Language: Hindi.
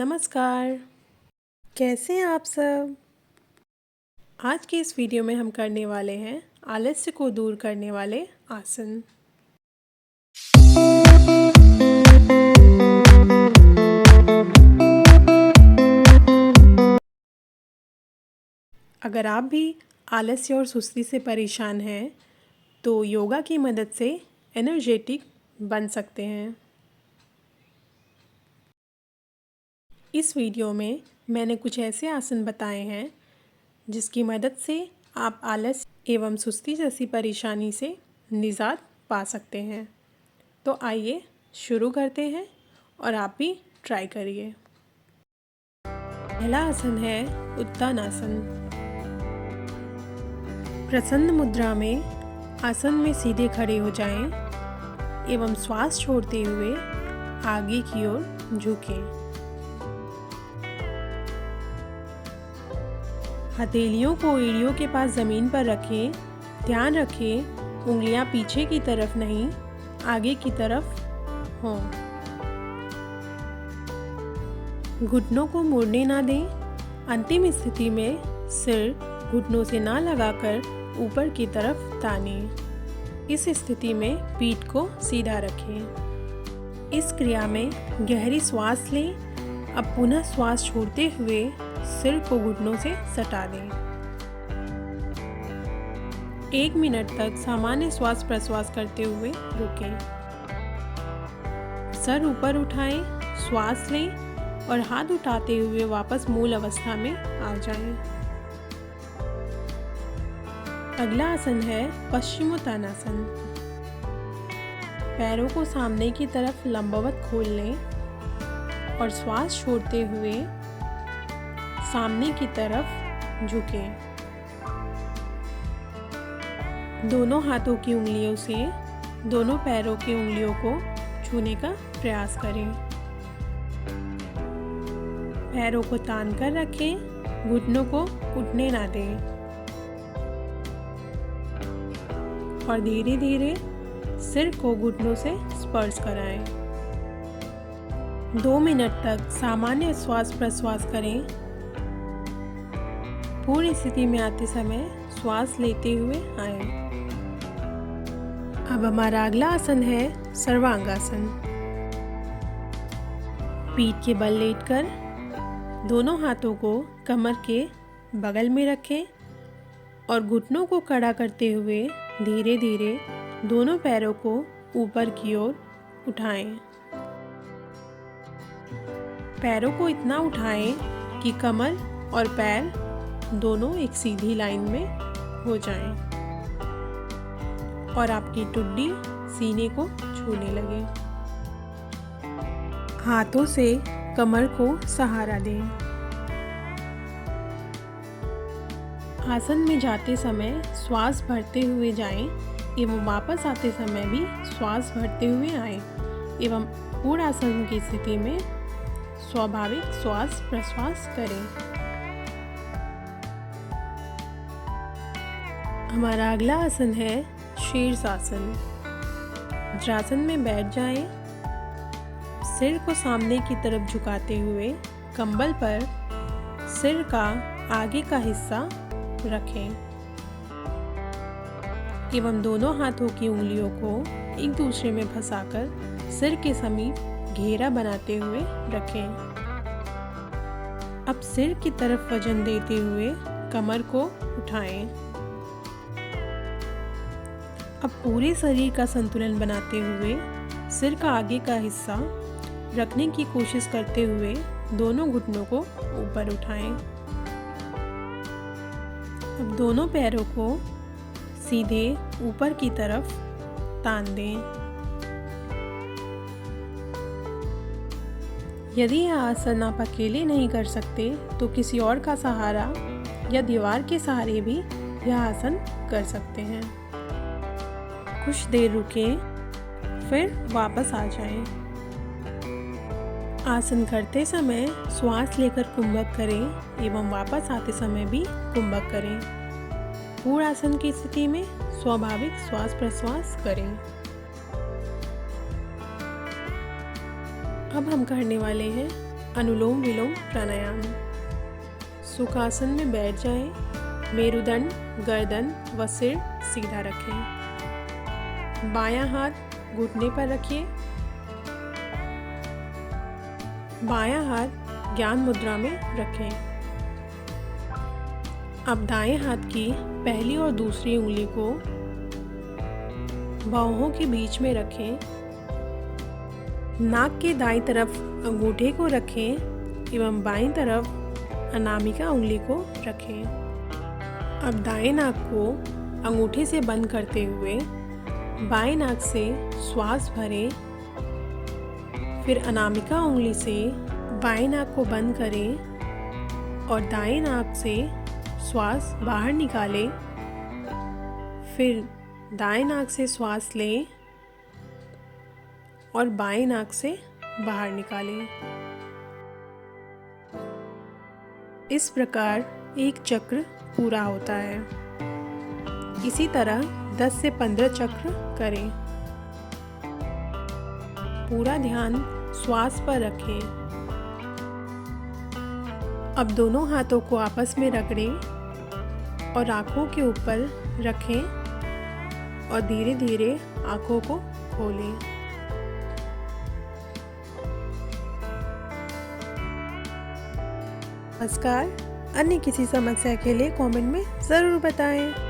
नमस्कार, कैसे हैं आप सब? आज की इस वीडियो में हम करने वाले हैं आलस्य को दूर करने वाले आसन। अगर आप भी आलस्य और सुस्ती से परेशान हैं, तो योगा की मदद से एनर्जेटिक बन सकते हैं। इस वीडियो में मैंने कुछ ऐसे आसन बताए हैं जिसकी मदद से आप आलस्य एवं सुस्ती जैसी परेशानी से निजात पा सकते हैं। तो आइए शुरू करते हैं और आप भी ट्राई करिए। पहला आसन है उत्तानासन। प्रसन्न मुद्रा में आसन में सीधे खड़े हो जाएं एवं श्वास छोड़ते हुए आगे की ओर झुकें। हथेलियों को एड़ियों के पास जमीन पर रखें। ध्यान रखें उंगलियां पीछे की तरफ नहीं, आगे की तरफ हों। घुटनों को मुड़ने ना दें। अंतिम स्थिति में सिर घुटनों से ना लगाकर ऊपर की तरफ तानें। इस स्थिति में पीठ को सीधा रखें। इस क्रिया में गहरी श्वास लें। अब पुनः श्वास छोड़ते हुए सिर को घुटनों से सटा दें। 1 मिनट तक सामान्य श्वास प्रश्वास करते हुए रुकें। सर ऊपर उठाएं, श्वास लें और हाथ उठाते हुए वापस मूल अवस्था में आ जाएं। अगला आसन है पश्चिमोत्तानासन। पैरों को सामने की तरफ लंबवत खोल लें और श्वास छोड़ते हुए सामने की तरफ झुकें। दोनों हाथों की उंगलियों से दोनों पैरों की उंगलियों को छूने का प्रयास करें। पैरों को तान कर रखें, घुटनों को उठने ना दें और धीरे धीरे सिर को घुटनों से स्पर्श कराएं। 2 मिनट तक सामान्य श्वास प्रश्वास करें। पूर्ण स्थिति में आते समय श्वास लेते हुए आए। अब हमारा अगला आसन है सर्वांगासन। पीठ के बल लेटकर दोनों हाथों को कमर के बगल में रखें और घुटनों को कड़ा करते हुए धीरे धीरे दोनों पैरों को ऊपर की ओर उठाएं। पैरों को इतना उठाएं कि कमर और पैर दोनों एक सीधी लाइन में हो जाएं और आपकी ठुड्डी सीने को छूने लगे। हाथों से कमर को सहारा दें। आसन में जाते समय श्वास भरते हुए जाएं एवं वापस आते समय भी श्वास भरते हुए आएं एवं पूर्ण आसन की स्थिति में स्वाभाविक श्वास प्रश्वास करें। हमारा अगला आसन है शीर्षासन। वज्रासन में बैठ जाएं। सिर को सामने की तरफ झुकाते हुए कंबल पर सिर का आगे का हिस्सा रखें एवं दोनों हाथों की उंगलियों को एक दूसरे में फंसाकर सिर के समीप घेरा बनाते हुए रखें। अब सिर की तरफ वजन देते हुए कमर को उठाएं। अब पूरे शरीर का संतुलन बनाते हुए सिर का आगे का हिस्सा रखने की कोशिश करते हुए दोनों घुटनों को ऊपर उठाएं। अब दोनों पैरों को सीधे ऊपर की तरफ तान दें। यदि यह आसन आप अकेले नहीं कर सकते तो किसी और का सहारा या दीवार के सहारे भी यह आसन कर सकते हैं। कुछ देर रुकें, फिर वापस आ जाएं। आसन करते समय श्वास लेकर कुंभक करें एवं वापस आते समय भी कुंभक करें। पूर्ण आसन की स्थिति में स्वाभाविक श्वास प्रश्वास करें। अब हम करने वाले हैं अनुलोम विलोम प्राणायाम। सुखासन में बैठ जाएं। मेरुदंड, गर्दन व सिर सीधा रखें। बायां हाथ घुटने पर रखिए। बायां हाथ ज्ञान मुद्रा में रखें। अब दाएं हाथ की पहली और दूसरी उंगली को बाहों के बीच में रखें। नाक के दाईं तरफ अंगूठे को रखें एवं बाईं तरफ अनामिका उंगली को रखें। अब दाएं नाक को अंगूठे से बंद करते हुए बाएं नाक से श्वास भरें। फिर अनामिका उंगली से बाएं नाक को बंद करें और दाएं नाक से श्वास बाहर निकालें। फिर दाएं नाक से श्वास लें और बाएं नाक से बाहर निकालें। इस प्रकार एक चक्र पूरा होता है। इसी तरह 10 से 15 चक्र करें। पूरा ध्यान श्वास पर रखें। अब दोनों हाथों को आपस में रगड़ें और आँखों के ऊपर रखें और धीरे धीरे आँखों को खोलें। नमस्कार। अन्य किसी समस्या के लिए कमेंट में ज़रूर बताएं।